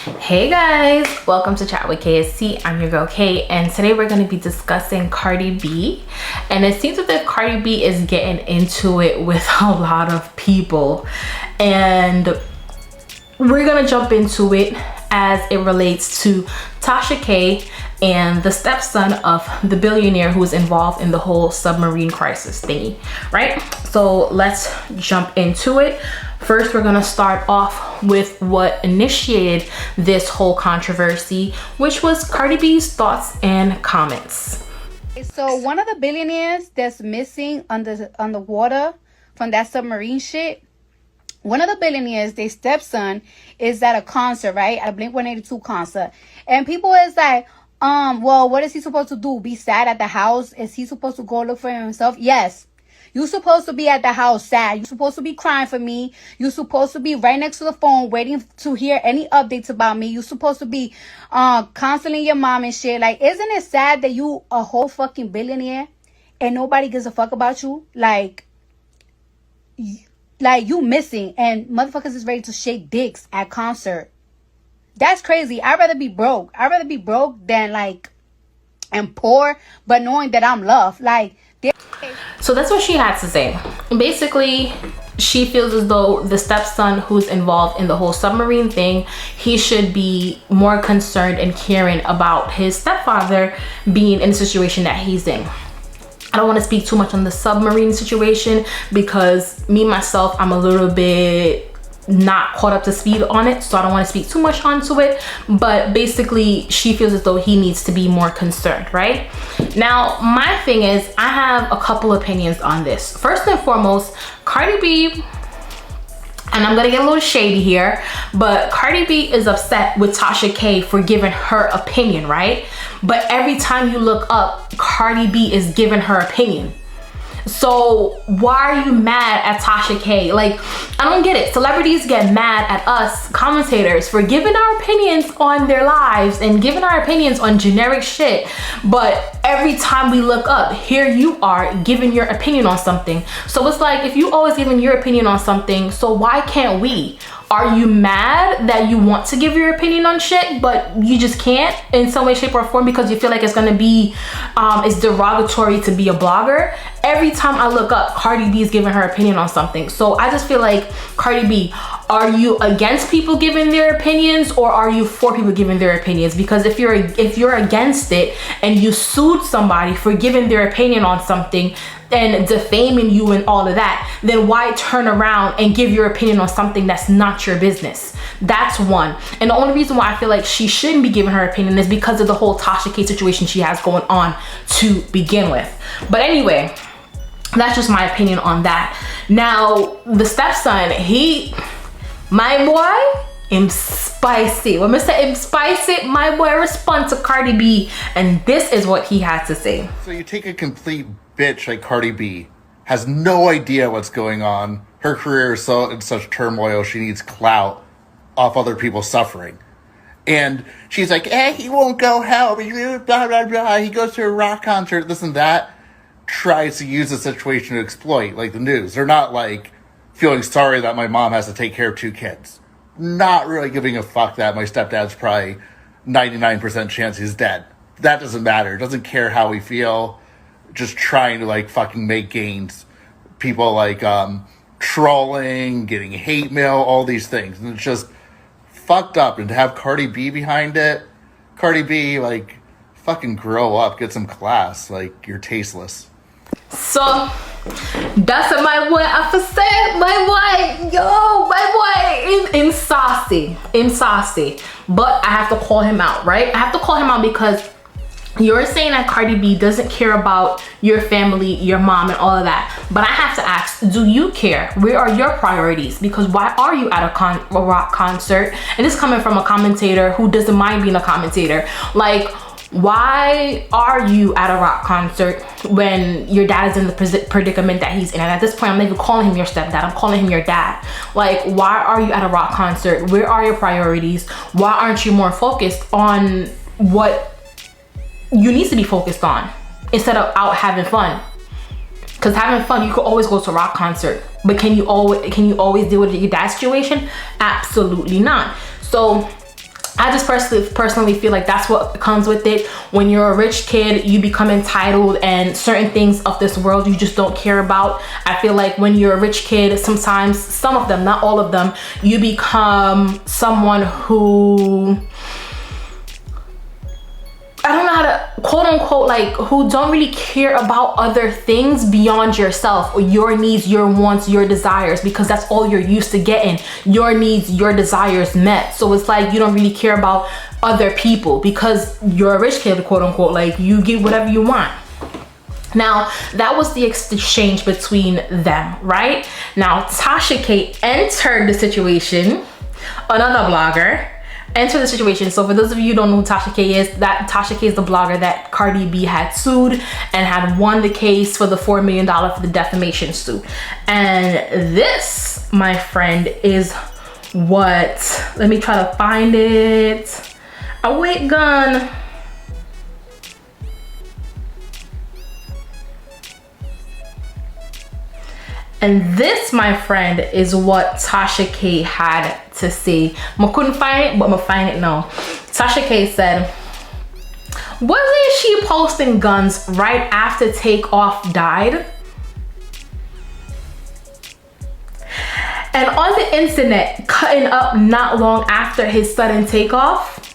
Hey guys, welcome to Chat with KSC. I'm your girl Kay, and today we're going to be discussing Cardi B. And it seems as if Cardi B is getting into it with a lot of people, and we're going to jump into it as it relates to Tasha K and the stepson of the billionaire who is involved in the whole submarine crisis thingy, right? So let's jump into it. First, we're gonna start off with what initiated this whole controversy, which was Cardi B's thoughts and comments. So one of the billionaires that's missing on the water from that submarine shit, one of the billionaires, their stepson, is at a concert, right? At a Blink-182 concert. And people is like, well, what is he supposed to do? Be sad at the house? Is he supposed to go look for himself? Yes. You're supposed to be at the house sad. You're supposed to be crying for me. You're supposed to be right next to the phone waiting to hear any updates about me. You're supposed to be counseling your mom and shit. Like, isn't it sad that you a whole fucking billionaire and nobody gives a fuck about you? Like you missing and motherfuckers is ready to shake dicks at concert. That's crazy. I'd rather be broke. I'd rather be broke than and poor, but knowing that I'm loved. So that's what she had to say. Basically, she feels as though the stepson who's involved in the whole submarine thing, he should be more concerned and caring about his stepfather being in the situation that he's in. I don't want to speak too much on the submarine situation because me, myself, I'm a little bit not caught up to speed on it, so I don't want to speak too much onto it, but basically she feels as though he needs to be more concerned, right? Now, my thing is, I have a couple opinions on this. First and foremost, Cardi B, and I'm gonna get a little shady here, but Cardi B is upset with Tasha K for giving her opinion, right? But every time you look up, Cardi B is giving her opinion. So why are you mad at Tasha K? Like, I don't get it. Celebrities get mad at us commentators for giving our opinions on their lives and giving our opinions on generic shit. But every time we look up, here you are giving your opinion on something. So it's like, if you always giving your opinion on something, so why can't we? Are you mad that you want to give your opinion on shit, but you just can't in some way, shape, or form because you feel like it's gonna be, it's derogatory to be a blogger? Every time I look up, Cardi B is giving her opinion on something. So I just feel like, Cardi B, are you against people giving their opinions or are you for people giving their opinions? Because if you're against it and you sued somebody for giving their opinion on something and defaming you and all of that, then why turn around and give your opinion on something that's not your business? That's one. And the only reason why I feel like she shouldn't be giving her opinion is because of the whole Tasha K situation she has going on to begin with. But anyway, that's just my opinion on that. Now, the stepson, my boy, him spicy. When Mr. Him spicy, my boy respond to Cardi B, and this is what he had to say. So you take a complete bitch like Cardi B, has no idea what's going on. Her career is in such turmoil, she needs clout off other people's suffering. And she's like, he won't go help, blah, blah, blah. He goes to a rock concert, this and that. Tries to use the situation to exploit, like the news. They're not like feeling sorry that my mom has to take care of 2 kids. Not really giving a fuck that my stepdad's probably 99% chance he's dead. That doesn't matter. Doesn't care how we feel. Just trying to fucking make gains. People trolling, getting hate mail, all these things. And it's just fucked up. And to have Cardi B behind it, Cardi B, fucking grow up, get some class. You're tasteless. So that's what my boy have to say. My boy, in saucy. But I have to call him out, right? I have to call him out because you're saying that Cardi B doesn't care about your family, your mom, and all of that. But I have to ask, do you care? Where are your priorities? Because why are you at a rock concert? And this is coming from a commentator who doesn't mind being a commentator. Why are you at a rock concert when your dad is in the predicament that he's in? And at this point, I'm not even calling him your stepdad. I'm calling him your dad. Why are you at a rock concert? Where are your priorities? Why aren't you more focused on what you need to be focused on instead of out having fun? Because having fun, you could always go to a rock concert. But can you always deal with your dad's situation? Absolutely not. So I personally feel like that's what comes with it. When you're a rich kid, you become entitled, and certain things of this world you just don't care about. I feel like when you're a rich kid, sometimes, some of them, not all of them, you become someone who, I don't know how to, quote unquote, like, who don't really care about other things beyond yourself, or your needs, your wants, your desires, because that's all you're used to getting, your needs, your desires met. So it's like you don't really care about other people because you're a rich kid, quote unquote, like you get whatever you want. Now, that was the exchange between them, right? Now, Tasha K entered the situation, another blogger, enter the situation. So for those of you who don't know who Tasha K is, that Tasha K is the blogger that Cardi B had sued and had won the case for the $4 million for the defamation suit. And this, my friend, is what, let me try to find it. Oh wait, gun. And this, my friend, is what Tasha K had to say. I couldn't find it, but I'm gonna find it now. Tasha K said, wasn't she posting guns right after Takeoff died? And on the internet, cutting up not long after his sudden takeoff?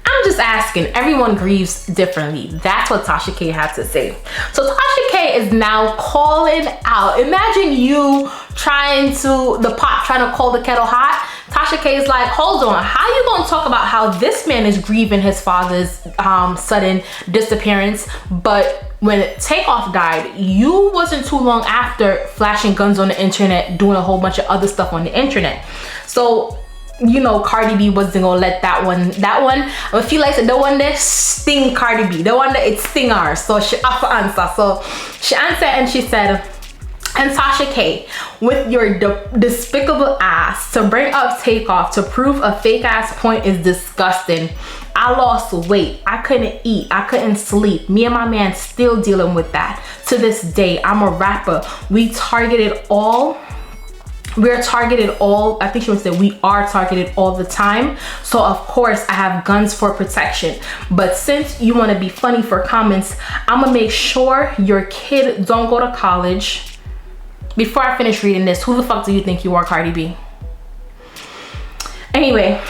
I'm just asking, everyone grieves differently. That's what Tasha K had to say. So Tasha K is now calling out. Imagine you trying to call the kettle hot. Tasha K is like, hold on, how you gonna talk about how this man is grieving his father's sudden disappearance, but when Takeoff died, you wasn't too long after flashing guns on the internet, doing a whole bunch of other stuff on the internet. So, you know, Cardi B wasn't gonna let that one, I feel like the one that sting Cardi B, the one that it sting her. So she offered answer. So she answered and she said, and Tasha K, with your despicable ass to bring up Takeoff to prove a fake ass point is disgusting. I lost weight, I couldn't eat, I couldn't sleep. Me and my man still dealing with that. To this day, I'm a rapper. We're targeted all, I think she would say we are targeted all the time. So of course I have guns for protection. But since you want to be funny for comments, I'm gonna make sure your kid don't go to college. Before I finish reading this, who the fuck do you think you are, Cardi B? Anyway,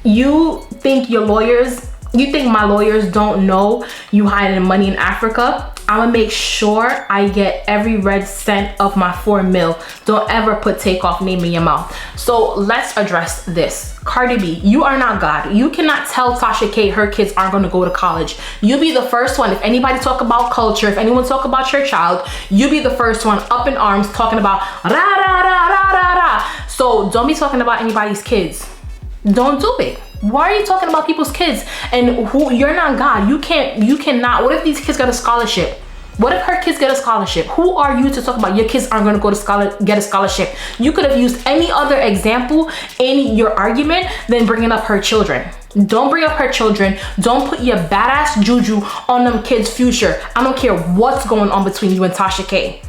you think my lawyers don't know you hiding money in Africa? I'm gonna make sure I get every red cent of my 4 mil. Don't ever put Takeoff name in your mouth. So let's address this. Cardi B, you are not God. You cannot tell Tasha K her kids aren't gonna go to college. You be the first one. If anybody talk about culture, if anyone talk about your child, you be the first one up in arms talking about rah, rah, rah, rah, rah, rah. So don't be talking about anybody's kids. Don't do it. Why are you talking about people's kids? And who, you're not God. You cannot. What if these kids got a scholarship? What if her kids get a scholarship? Who are you to talk about your kids aren't gonna go to get a scholarship? You could have used any other example in your argument than bringing up her children. Don't bring up her children. Don't put your badass juju on them kids' future. I don't care what's going on between you and Tasha K.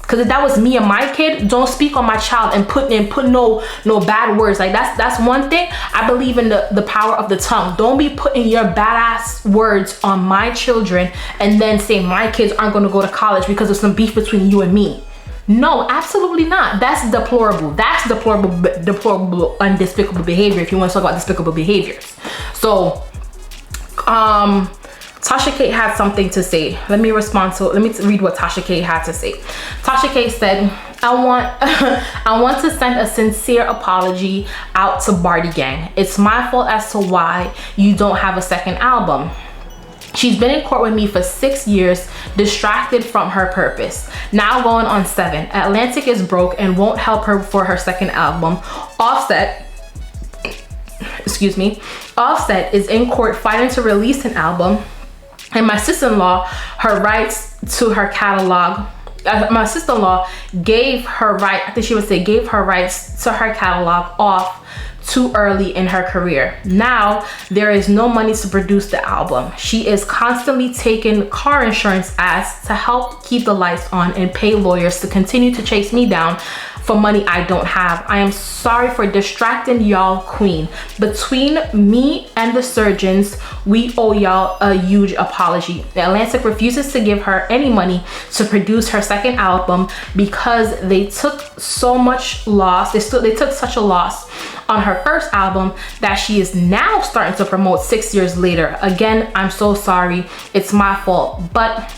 Because if that was me and my kid, don't speak on my child and put no bad words. Like that's one thing. I believe in the power of the tongue. Don't be putting your badass words on my children and then say my kids aren't going to go to college because of some beef between you and me. No, absolutely not. That's deplorable. That's deplorable and despicable behavior if you want to talk about despicable behaviors. So, Tasha K had something to say. Let me read what Tasha K had to say. Tasha K said, I want to send a sincere apology out to Bardi Gang. It's my fault as to why you don't have a second album. She's been in court with me for 6 years, distracted from her purpose. Now going on 7. Atlantic is broke and won't help her for her second album. Offset is in court fighting to release an album. And my sister-in-law, her rights to her catalog, my sister-in-law gave her rights to her catalog off too early in her career. Now there is no money to produce the album. She is constantly taking car insurance ads to help keep the lights on and pay lawyers to continue to chase me down for money I don't have. I am sorry for distracting y'all, queen. Between me and the surgeons, we owe y'all a huge apology. The Atlantic refuses to give her any money to produce her second album because they took so much loss. They took such a loss on her first album that she is now starting to promote 6 years later. Again, I'm so sorry. It's my fault. But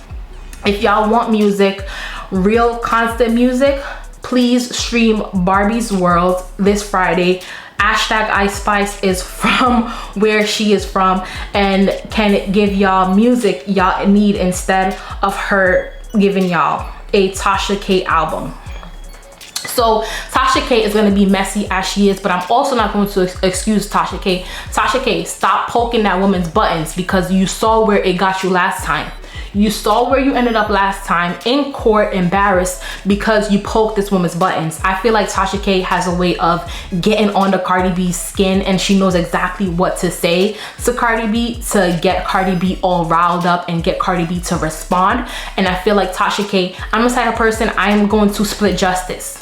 if y'all want music, real constant music, please stream Barbie's World this Friday. Hashtag Ice Spice is from where she is from and can give y'all music y'all need instead of her giving y'all a Tasha K album. So Tasha K is going to be messy as she is, but I'm also not going to excuse Tasha K. Tasha K, stop poking that woman's buttons, because you saw where it got you last time. You saw where you ended up last time, in court, embarrassed because you poked this woman's buttons. I feel like Tasha K has a way of getting under Cardi B's skin, and she knows exactly what to say to Cardi B to get Cardi B all riled up and get Cardi B to respond. And I feel like Tasha K, I'm the type of person, I'm going to split justice.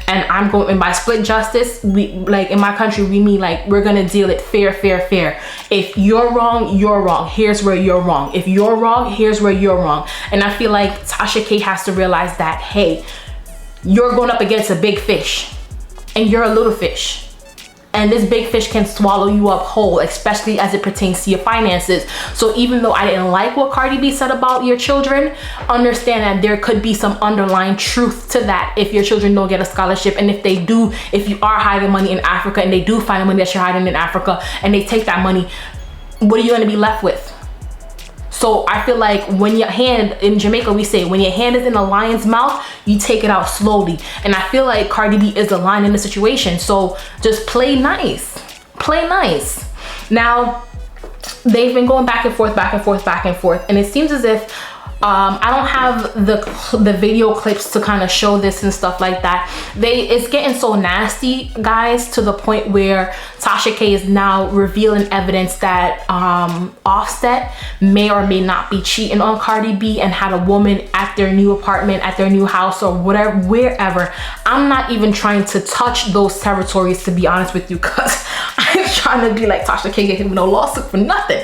And I'm going, and by split justice, we, like in my country, we mean like we're gonna deal it fair. If you're wrong, you're wrong. Here's where you're wrong. If you're wrong, here's where you're wrong. And I feel like Tasha K has to realize that, hey, you're going up against a big fish and you're a little fish. And this big fish can swallow you up whole, especially as it pertains to your finances. So even though I didn't like what Cardi B said about your children, understand that there could be some underlying truth to that if your children don't get a scholarship. And if they do, if you are hiding money in Africa and they do find the money that you're hiding in Africa and they take that money, what are you going to be left with? So I feel like when your hand, in Jamaica we say, when your hand is in a lion's mouth, you take it out slowly. And I feel like Cardi B is the lion in the situation. So just play nice. Play nice. Now, they've been going back and forth. And it seems as if I don't have the video clips to kind of show this and stuff like that. It's getting so nasty, guys, to the point where Tasha K is now revealing evidence that Offset may or may not be cheating on Cardi B and had a woman at their new apartment, at their new house, or whatever, wherever. I'm not even trying to touch those territories, to be honest with you, because I'm trying to be like Tasha K, get him no lawsuit for nothing.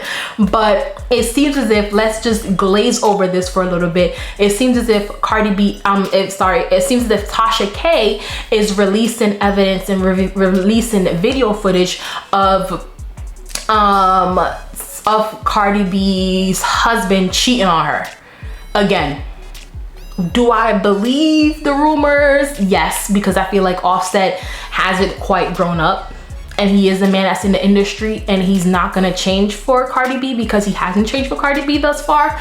But it seems as if, let's just glaze over this for a little bit. It seems as if Cardi B, it seems as if Tasha K is releasing evidence and releasing video footage of Cardi B's husband cheating on her again. Do I believe the rumors? Yes, because I feel like Offset hasn't quite grown up. And he is a man that's in the industry, and he's not gonna change for Cardi B because he hasn't changed for Cardi B thus far.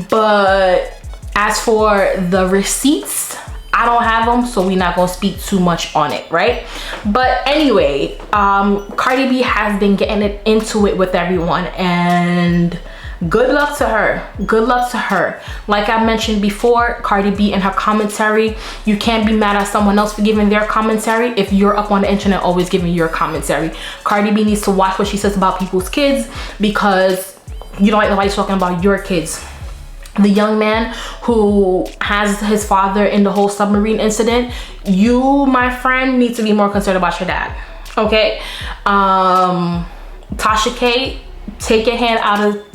But as for the receipts, I don't have them, so we're not gonna speak too much on it, right? But anyway, Cardi B has been getting it into it with everyone, and good luck to her. Good luck to her. Like I mentioned before, Cardi B and her commentary, you can't be mad at someone else for giving their commentary if you're up on the internet always giving your commentary. Cardi B needs to watch what she says about people's kids, because you don't like nobody talking about your kids. The young man who has his father in the whole submarine incident, you, my friend, need to be more concerned about your dad. Okay? Tasha K, take your hand out of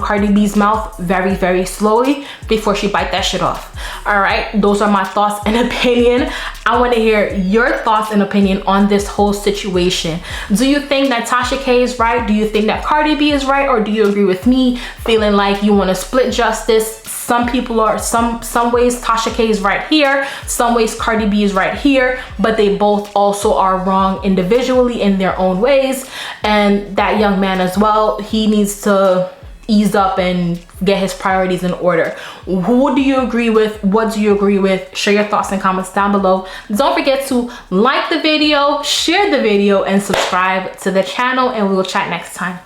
Cardi B's mouth very slowly before she bite that shit off. All right, those are my thoughts and opinion. I want to hear your thoughts and opinion on this whole situation. Do you think that Tasha K is right? Do you think that Cardi B is right? Or do you agree with me, feeling like you want to split justice? Some people are, some ways Tasha K is right here, some ways Cardi B is right here, but they both also are wrong individually in their own ways. And that young man as well, he needs to ease up and get his priorities in order. Who do you agree with? What do you agree with? Share your thoughts and comments down below. Don't forget to like the video, share the video, and subscribe to the channel, and we will chat next time.